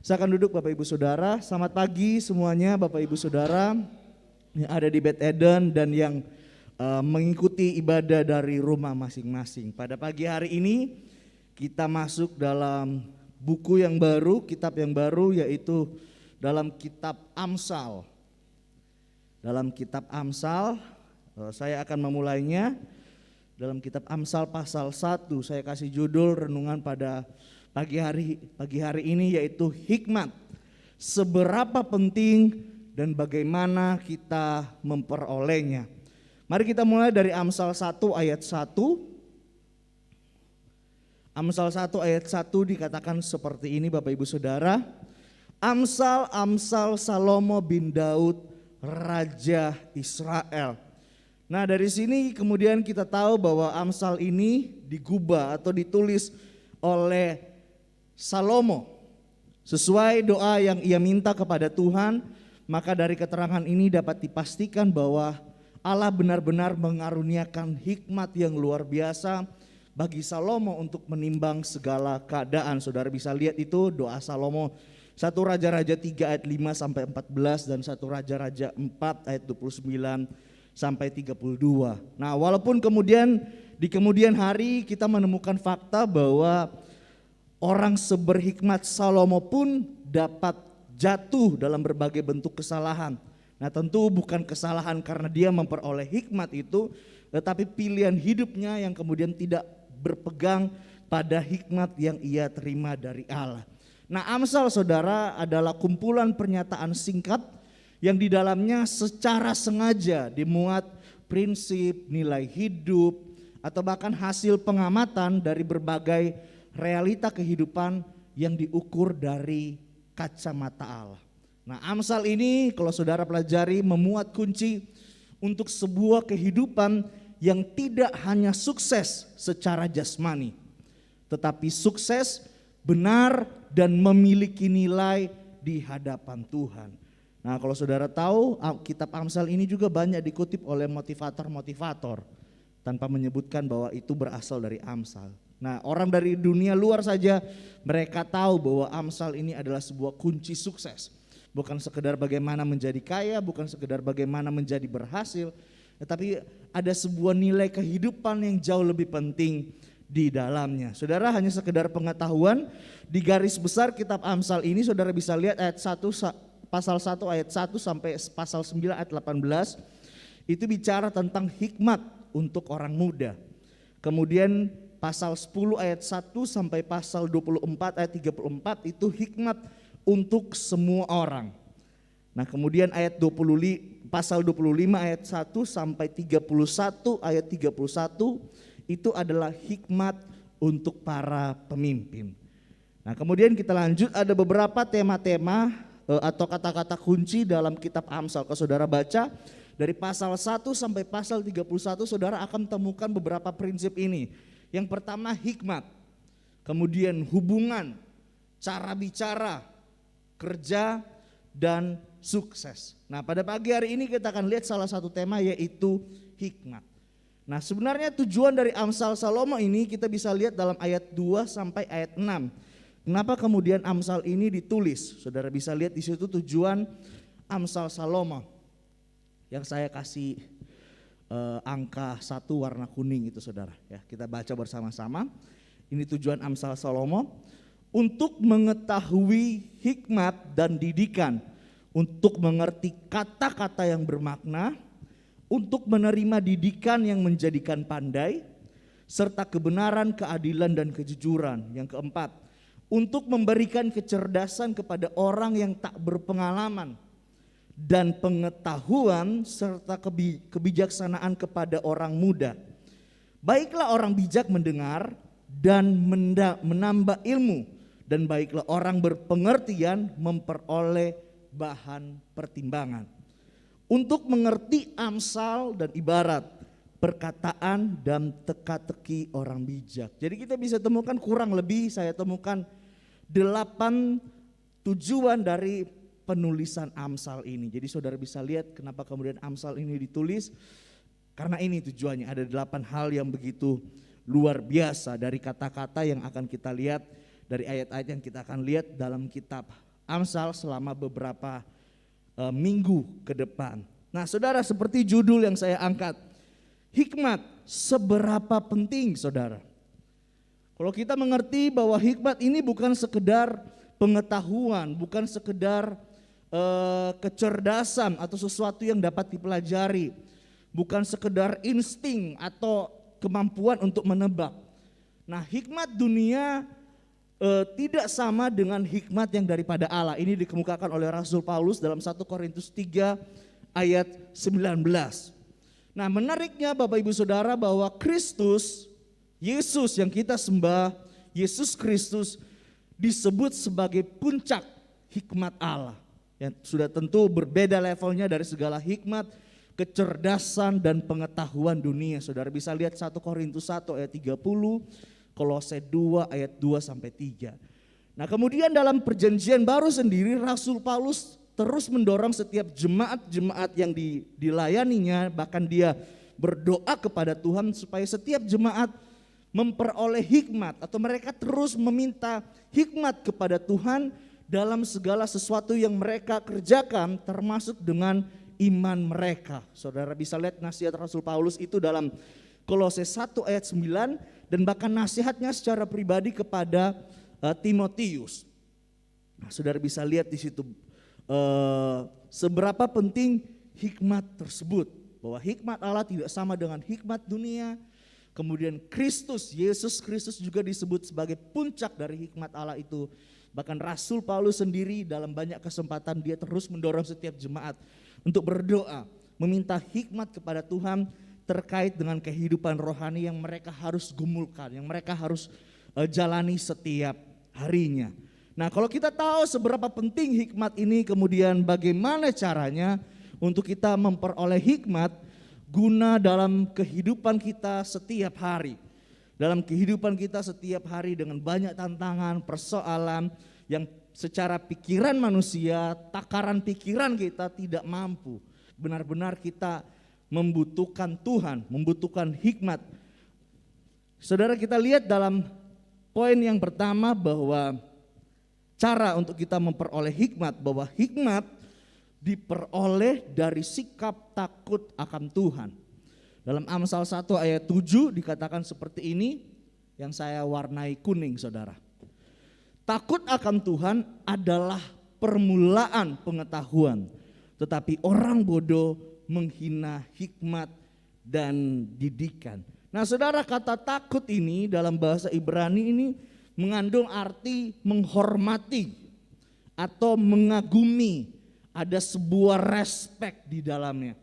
Silakan duduk Bapak Ibu Saudara. Selamat pagi semuanya Bapak Ibu Saudara yang ada di Beth Eden dan yang mengikuti ibadah dari rumah masing-masing. Pada pagi hari ini kita masuk dalam buku yang baru, kitab yang baru, yaitu dalam kitab Amsal. Dalam kitab Amsal, saya akan memulainya dalam kitab Amsal pasal 1. Saya kasih judul renungan pada pagi hari ini yaitu hikmat. Seberapa penting dan bagaimana kita memperolehnya. Mari kita mulai dari Amsal 1 ayat 1. Amsal 1 ayat 1 dikatakan seperti ini Bapak Ibu Saudara. Amsal Salomo bin Daud, Raja Israel. Nah dari sini kemudian kita tahu bahwa Amsal ini digubah atau ditulis oleh Salomo sesuai doa yang ia minta kepada Tuhan. Maka dari keterangan ini dapat dipastikan bahwa Allah benar-benar mengaruniakan hikmat yang luar biasa bagi Salomo untuk menimbang segala keadaan. Saudara bisa lihat itu doa Salomo 1 Raja-Raja 3 ayat 5 sampai 14 dan 1 Raja-Raja 4 ayat 29 sampai 32. Nah, walaupun kemudian di kemudian hari kita menemukan fakta bahwa orang seberhikmat Salomo pun dapat jatuh dalam berbagai bentuk kesalahan. Nah tentu bukan kesalahan karena dia memperoleh hikmat itu, tetapi pilihan hidupnya yang kemudian tidak berpegang pada hikmat yang ia terima dari Allah. Nah Amsal saudara adalah kumpulan pernyataan singkat yang di dalamnya secara sengaja dimuat prinsip, nilai hidup, atau bahkan hasil pengamatan dari berbagai realita kehidupan yang diukur dari kacamata Allah. Nah Amsal ini kalau saudara pelajari memuat kunci untuk sebuah kehidupan yang tidak hanya sukses secara jasmani, tetapi sukses benar dan memiliki nilai di hadapan Tuhan. Nah kalau saudara tahu kitab Amsal ini juga banyak dikutip oleh motivator-motivator tanpa menyebutkan bahwa itu berasal dari Amsal. Nah orang dari dunia luar saja mereka tahu bahwa Amsal ini adalah sebuah kunci sukses. Bukan sekedar bagaimana menjadi kaya, bukan sekedar bagaimana menjadi berhasil, tetapi ada sebuah nilai kehidupan yang jauh lebih penting di dalamnya. Saudara hanya sekedar pengetahuan, di garis besar kitab Amsal ini saudara bisa lihat ayat 1, pasal 1 ayat 1 sampai pasal 9 ayat 18 itu bicara tentang hikmat untuk orang muda. Kemudian pasal 10 ayat 1 sampai pasal 24 ayat 34 itu hikmat untuk semua orang. Nah kemudian pasal 25 ayat 1 sampai 31 ayat 31 itu adalah hikmat untuk para pemimpin. Nah kemudian kita lanjut, ada beberapa tema-tema atau kata-kata kunci dalam kitab Amsal. Kalau saudara baca dari pasal 1 sampai pasal 31 saudara akan temukan beberapa prinsip ini. Yang pertama hikmat, kemudian hubungan, cara bicara, kerja, dan sukses. Nah pada pagi hari ini kita akan lihat salah satu tema yaitu hikmat. Nah sebenarnya tujuan dari Amsal Salomo ini kita bisa lihat dalam ayat 2 sampai ayat 6. Kenapa kemudian Amsal ini ditulis? Saudara bisa lihat di situ tujuan Amsal Salomo. Yang saya kasih angka 1 warna kuning itu saudara ya, kita baca bersama-sama. Ini tujuan Amsal Salomo untuk mengetahui hikmat dan didikan, untuk mengerti kata-kata yang bermakna, untuk menerima didikan yang menjadikan pandai, serta kebenaran, keadilan dan kejujuran. Yang keempat, untuk memberikan kecerdasan kepada orang yang tak berpengalaman, dan pengetahuan serta kebijaksanaan kepada orang muda. Baiklah orang bijak mendengar dan menambah ilmu, dan baiklah orang berpengertian memperoleh bahan pertimbangan. Untuk mengerti amsal dan ibarat, perkataan dan teka-teki orang bijak. Jadi kita bisa temukan kurang lebih saya temukan 8 tujuan dari penulisan Amsal ini. Jadi saudara bisa lihat kenapa kemudian Amsal ini ditulis. Karena ini tujuannya, ada 8 hal yang begitu luar biasa dari kata-kata yang akan kita lihat, dari ayat-ayat yang kita akan lihat dalam kitab Amsal selama beberapa minggu ke depan. Nah saudara, seperti judul yang saya angkat, hikmat seberapa penting saudara. Kalau kita mengerti bahwa hikmat ini bukan sekedar pengetahuan, bukan sekedar kecerdasan atau sesuatu yang dapat dipelajari, bukan sekedar insting atau kemampuan untuk menebak. Nah hikmat dunia tidak sama dengan hikmat yang daripada Allah. Ini dikemukakan oleh Rasul Paulus dalam 1 Korintus 3 ayat 19. Nah menariknya Bapak Ibu Saudara bahwa Kristus, Yesus yang kita sembah, Yesus Kristus disebut sebagai puncak hikmat Allah. Yang sudah tentu berbeda levelnya dari segala hikmat, kecerdasan dan pengetahuan dunia. Saudara bisa lihat 1 Korintus 1 ayat 30, Kolose 2 ayat 2 sampai 3. Nah kemudian dalam perjanjian baru sendiri Rasul Paulus terus mendorong setiap jemaat-jemaat yang dilayaninya, bahkan dia berdoa kepada Tuhan supaya setiap jemaat memperoleh hikmat, atau mereka terus meminta hikmat kepada Tuhan dalam segala sesuatu yang mereka kerjakan, termasuk dengan iman mereka. Saudara bisa lihat nasihat Rasul Paulus itu dalam Kolose 1 ayat 9 dan bahkan nasihatnya secara pribadi kepada Timotius. Nah, saudara bisa lihat di situ seberapa penting hikmat tersebut, bahwa hikmat Allah tidak sama dengan hikmat dunia. Kemudian Kristus, Yesus Kristus juga disebut sebagai puncak dari hikmat Allah itu. Bahkan Rasul Paulus sendiri dalam banyak kesempatan dia terus mendorong setiap jemaat untuk berdoa, meminta hikmat kepada Tuhan terkait dengan kehidupan rohani yang mereka harus gumulkan, yang mereka harus jalani setiap harinya. Nah kalau kita tahu seberapa penting hikmat ini, kemudian bagaimana caranya untuk kita memperoleh hikmat guna dalam kehidupan kita setiap hari. Dalam kehidupan kita setiap hari dengan banyak tantangan, persoalan yang secara pikiran manusia, takaran pikiran kita tidak mampu. Benar-benar kita membutuhkan Tuhan, membutuhkan hikmat. Saudara kita lihat dalam poin yang pertama bahwa cara untuk kita memperoleh hikmat, bahwa hikmat diperoleh dari sikap takut akan Tuhan. Dalam Amsal 1 ayat 7 dikatakan seperti ini, yang saya warnai kuning saudara. Takut akan Tuhan adalah permulaan pengetahuan, tetapi orang bodoh menghina hikmat dan didikan. Nah saudara, kata takut ini dalam bahasa Ibrani ini mengandung arti menghormati atau mengagumi, ada sebuah respek di dalamnya.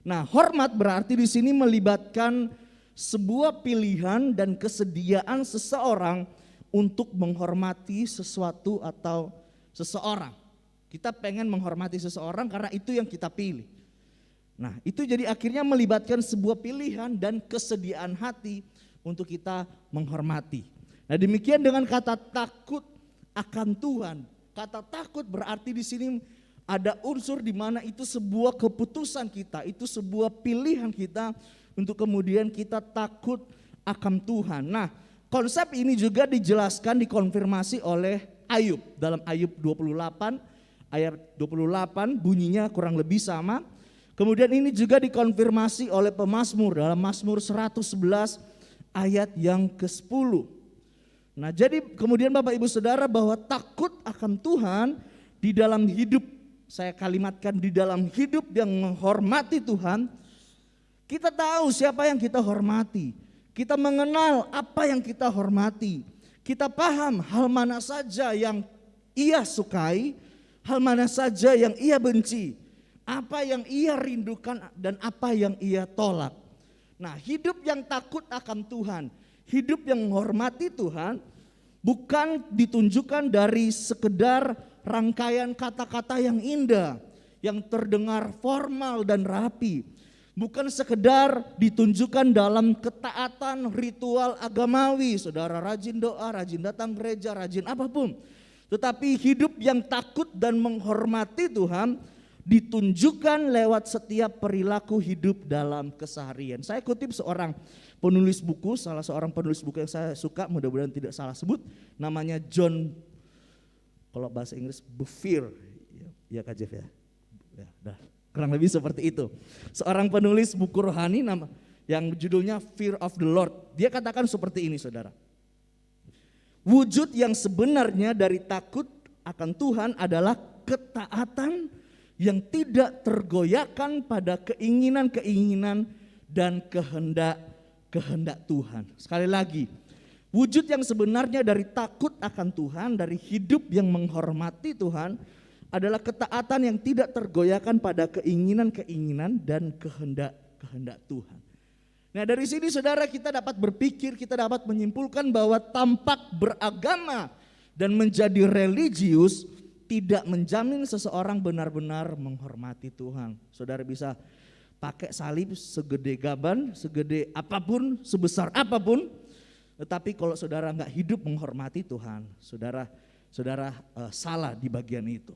Nah, hormat berarti di sini melibatkan sebuah pilihan dan kesediaan seseorang untuk menghormati sesuatu atau seseorang. Kita pengen menghormati seseorang karena itu yang kita pilih. Nah, itu jadi akhirnya melibatkan sebuah pilihan dan kesediaan hati untuk kita menghormati. Nah, demikian dengan kata takut akan Tuhan. Kata takut berarti di sini ada unsur di mana itu sebuah keputusan kita, itu sebuah pilihan kita untuk kemudian kita takut akan Tuhan. Nah, konsep ini juga dijelaskan, dikonfirmasi oleh Ayub. Dalam Ayub 28 ayat 28 bunyinya kurang lebih sama. Kemudian ini juga dikonfirmasi oleh pemazmur dalam Mazmur 111 ayat yang ke-10. Nah, jadi kemudian Bapak Ibu Saudara bahwa takut akan Tuhan di dalam hidup, saya kalimatkan di dalam hidup yang menghormati Tuhan, kita tahu siapa yang kita hormati. Kita mengenal apa yang kita hormati. Kita paham hal mana saja yang ia sukai, hal mana saja yang ia benci, apa yang ia rindukan dan apa yang ia tolak. Nah, hidup yang takut akan Tuhan, hidup yang menghormati Tuhan bukan ditunjukkan dari sekedar rangkaian kata-kata yang indah, yang terdengar formal dan rapi. Bukan sekedar ditunjukkan dalam ketaatan ritual agamawi, saudara rajin doa, rajin datang gereja, rajin apapun. Tetapi hidup yang takut dan menghormati Tuhan ditunjukkan lewat setiap perilaku hidup dalam keseharian. Saya kutip seorang penulis buku, salah seorang penulis buku yang saya suka, mudah-mudahan tidak salah sebut, namanya John Kalau bahasa Inggris fear, ya Kak Jeff ya. Ya, dah. Kurang lebih seperti itu. Seorang penulis buku rohani yang judulnya Fear of the Lord. Dia katakan seperti ini saudara. Wujud yang sebenarnya dari takut akan Tuhan adalah ketaatan yang tidak tergoyahkan pada keinginan-keinginan dan kehendak Tuhan. Sekali lagi, wujud yang sebenarnya dari takut akan Tuhan, dari hidup yang menghormati Tuhan adalah ketaatan yang tidak tergoyahkan pada keinginan-keinginan dan kehendak Tuhan. Nah dari sini saudara kita dapat berpikir, kita dapat menyimpulkan bahwa tampak beragama dan menjadi religius tidak menjamin seseorang benar-benar menghormati Tuhan. Saudara bisa pakai salib segede gaban, segede apapun, sebesar apapun. Tetapi kalau saudara nggak hidup menghormati Tuhan, saudara salah di bagian itu.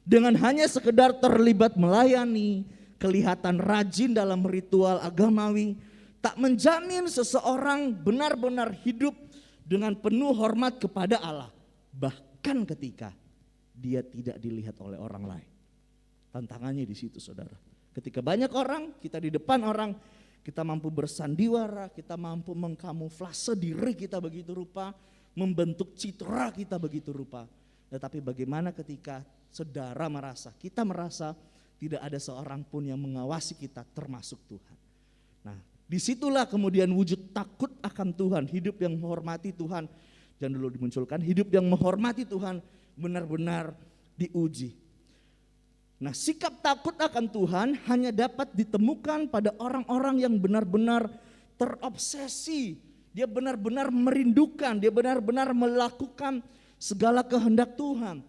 Dengan hanya sekedar terlibat melayani, kelihatan rajin dalam ritual agamawi, tak menjamin seseorang benar-benar hidup dengan penuh hormat kepada Allah. Bahkan ketika dia tidak dilihat oleh orang lain. Tantangannya di situ saudara. Ketika banyak orang, kita di depan orang, kita mampu bersandiwara, kita mampu mengkamuflase diri kita begitu rupa, membentuk citra kita begitu rupa. Tetapi bagaimana ketika kita merasa tidak ada seorang pun yang mengawasi kita termasuk Tuhan. Nah disitulah kemudian wujud takut akan Tuhan, hidup yang menghormati Tuhan. Jangan dulu dimunculkan, hidup yang menghormati Tuhan benar-benar diuji. Nah sikap takut akan Tuhan hanya dapat ditemukan pada orang-orang yang benar-benar terobsesi. Dia benar-benar merindukan, dia benar-benar melakukan segala kehendak Tuhan.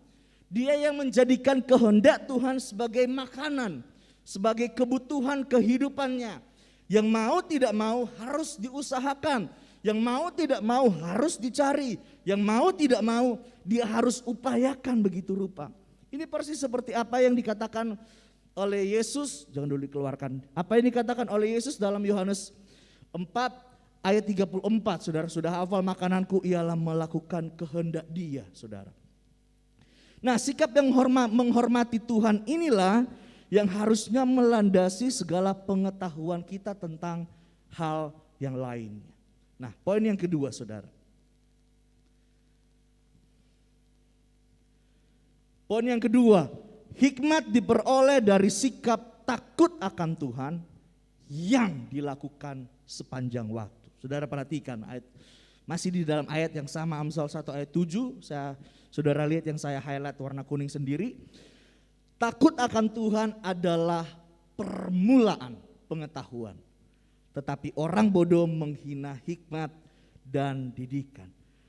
Dia yang menjadikan kehendak Tuhan sebagai makanan, sebagai kebutuhan kehidupannya. Yang mau tidak mau harus diusahakan, yang mau tidak mau harus dicari, yang mau tidak mau dia harus upayakan begitu rupa. Ini persis seperti apa yang dikatakan oleh Yesus, jangan dulu dikeluarkan. Apa yang dikatakan oleh Yesus dalam Yohanes 4 ayat 34, saudara sudah hafal, makananku ialah melakukan kehendak Dia, saudara. Nah sikap yang menghormati Tuhan inilah yang harusnya melandasi segala pengetahuan kita tentang hal yang lainnya. Nah poin yang kedua saudara. Poin yang kedua, hikmat diperoleh dari sikap takut akan Tuhan yang dilakukan sepanjang waktu. Saudara perhatikan ayat, masih di dalam ayat yang sama, Amsal 1 ayat 7, saudara lihat yang saya highlight warna kuning sendiri. Takut akan Tuhan adalah permulaan pengetahuan. Tetapi orang bodoh menghina hikmat dan didikan.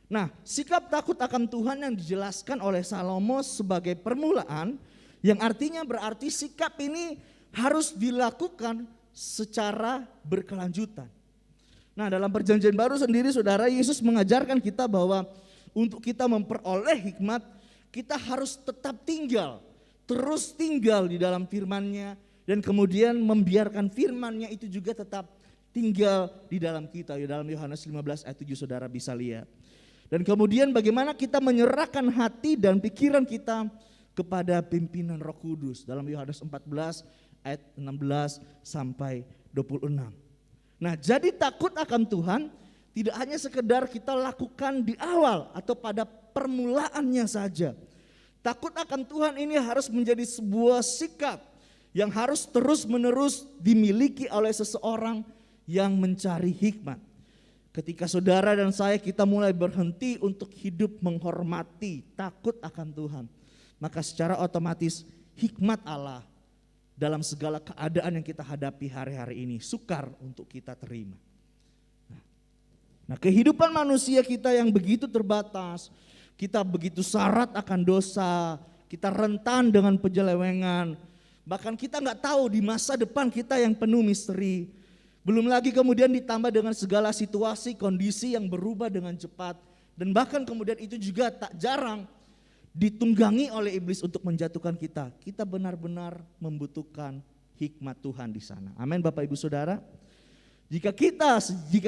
Nah sikap takut akan Tuhan yang dijelaskan oleh Salomo sebagai permulaan, yang artinya berarti sikap ini harus dilakukan secara berkelanjutan. Nah dalam perjanjian baru sendiri saudara, Yesus mengajarkan kita bahwa untuk kita memperoleh hikmat, kita harus tetap tinggal, terus tinggal di dalam firman-Nya, dan kemudian membiarkan firman-Nya itu juga tetap tinggal di dalam kita. Di dalam Yohanes 15 ayat 7 saudara bisa lihat. Dan kemudian bagaimana kita menyerahkan hati dan pikiran kita kepada pimpinan Roh Kudus. Dalam Yohanes 14 ayat 16 sampai 26. Nah jadi takut akan Tuhan tidak hanya sekedar kita lakukan di awal atau pada permulaannya saja. Takut akan Tuhan ini harus menjadi sebuah sikap yang harus terus-menerus dimiliki oleh seseorang yang mencari hikmat. Ketika saudara dan saya kita mulai berhenti untuk hidup menghormati, takut akan Tuhan, maka secara otomatis hikmat Allah dalam segala keadaan yang kita hadapi hari-hari ini sukar untuk kita terima. Nah kehidupan manusia kita yang begitu terbatas, kita begitu syarat akan dosa, kita rentan dengan penyelewengan, bahkan kita nggak tahu di masa depan kita yang penuh misteri. Belum lagi kemudian ditambah dengan segala situasi, kondisi yang berubah dengan cepat. Dan bahkan kemudian itu juga tak jarang ditunggangi oleh iblis untuk menjatuhkan kita. Kita benar-benar membutuhkan hikmat Tuhan di sana. Amin Bapak Ibu Saudara. Jika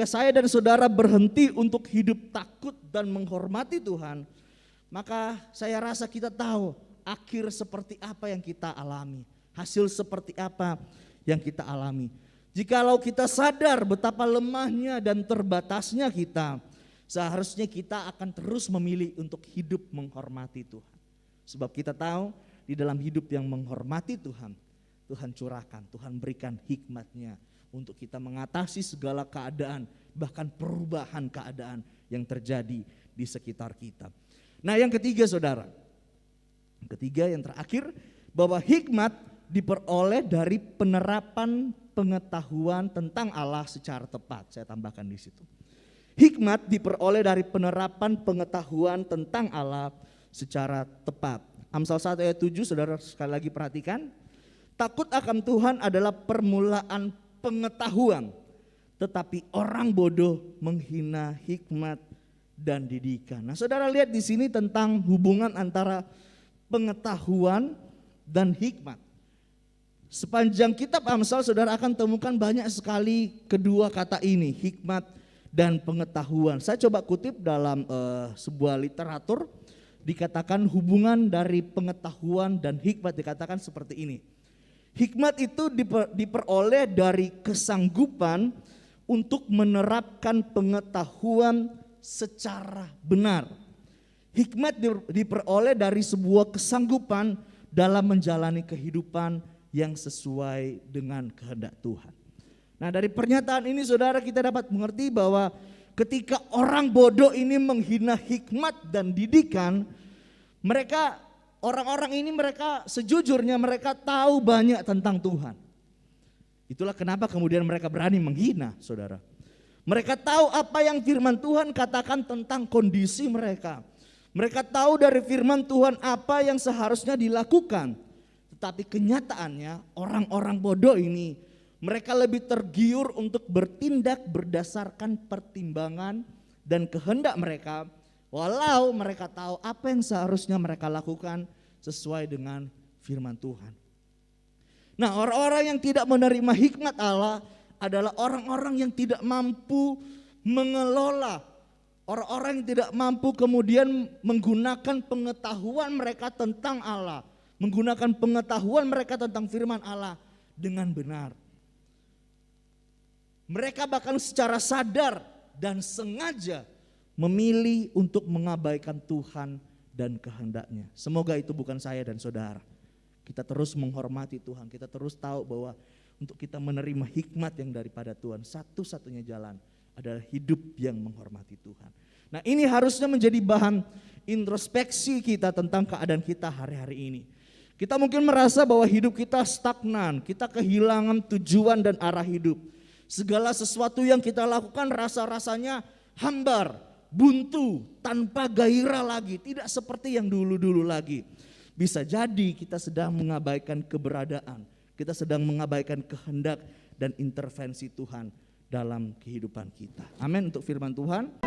saya dan saudara berhenti untuk hidup takut dan menghormati Tuhan, maka saya rasa kita tahu akhir seperti apa yang kita alami, hasil seperti apa yang kita alami. Jikalau kita sadar betapa lemahnya dan terbatasnya kita, seharusnya kita akan terus memilih untuk hidup menghormati Tuhan. Sebab kita tahu di dalam hidup yang menghormati Tuhan, Tuhan curahkan, Tuhan berikan hikmat-Nya untuk kita mengatasi segala keadaan, bahkan perubahan keadaan yang terjadi di sekitar kita. Nah, yang ketiga saudara, yang ketiga yang terakhir, bahwa hikmat diperoleh dari penerapan pengetahuan tentang Allah secara tepat. Saya tambahkan di situ. Hikmat diperoleh dari penerapan pengetahuan tentang Allah secara tepat. Amsal 1 ayat 7, saudara sekali lagi perhatikan. Takut akan Tuhan adalah permulaan pengetahuan, tetapi orang bodoh menghina hikmat dan didikan. Nah, saudara lihat di sini tentang hubungan antara pengetahuan dan hikmat. Sepanjang kitab Amsal, saudara akan temukan banyak sekali kedua kata ini, hikmat dan pengetahuan. Saya coba kutip dalam sebuah literatur, dikatakan hubungan dari pengetahuan dan hikmat dikatakan seperti ini. Hikmat itu diperoleh dari kesanggupan untuk menerapkan pengetahuan secara benar. Hikmat diperoleh dari sebuah kesanggupan dalam menjalani kehidupan yang sesuai dengan kehendak Tuhan. Nah, dari pernyataan ini saudara kita dapat mengerti bahwa ketika orang bodoh ini menghina hikmat dan didikan, orang-orang ini sejujurnya mereka tahu banyak tentang Tuhan. Itulah kenapa kemudian mereka berani menghina, saudara. Mereka tahu apa yang firman Tuhan katakan tentang kondisi mereka. Mereka tahu dari firman Tuhan apa yang seharusnya dilakukan. Tetapi kenyataannya orang-orang bodoh ini, mereka lebih tergiur untuk bertindak berdasarkan pertimbangan dan kehendak mereka. Walau mereka tahu apa yang seharusnya mereka lakukan sesuai dengan firman Tuhan. Nah, orang-orang yang tidak menerima hikmat Allah adalah orang-orang yang tidak mampu mengelola. Orang-orang yang tidak mampu kemudian menggunakan pengetahuan mereka tentang Allah. Menggunakan pengetahuan mereka tentang firman Allah dengan benar. Mereka bahkan secara sadar dan sengaja memilih untuk mengabaikan Tuhan dan kehendaknya. Semoga itu bukan saya dan saudara. Kita terus menghormati Tuhan, kita terus tahu bahwa untuk kita menerima hikmat yang daripada Tuhan, satu-satunya jalan adalah hidup yang menghormati Tuhan. Nah, ini harusnya menjadi bahan introspeksi kita tentang keadaan kita hari-hari ini. Kita mungkin merasa bahwa hidup kita stagnan, kita kehilangan tujuan dan arah hidup. Segala sesuatu yang kita lakukan rasa-rasanya hambar, buntu, tanpa gairah lagi, tidak seperti yang dulu-dulu lagi. Bisa jadi kita sedang mengabaikan keberadaan, kita sedang mengabaikan kehendak dan intervensi Tuhan dalam kehidupan kita. Amin untuk firman Tuhan.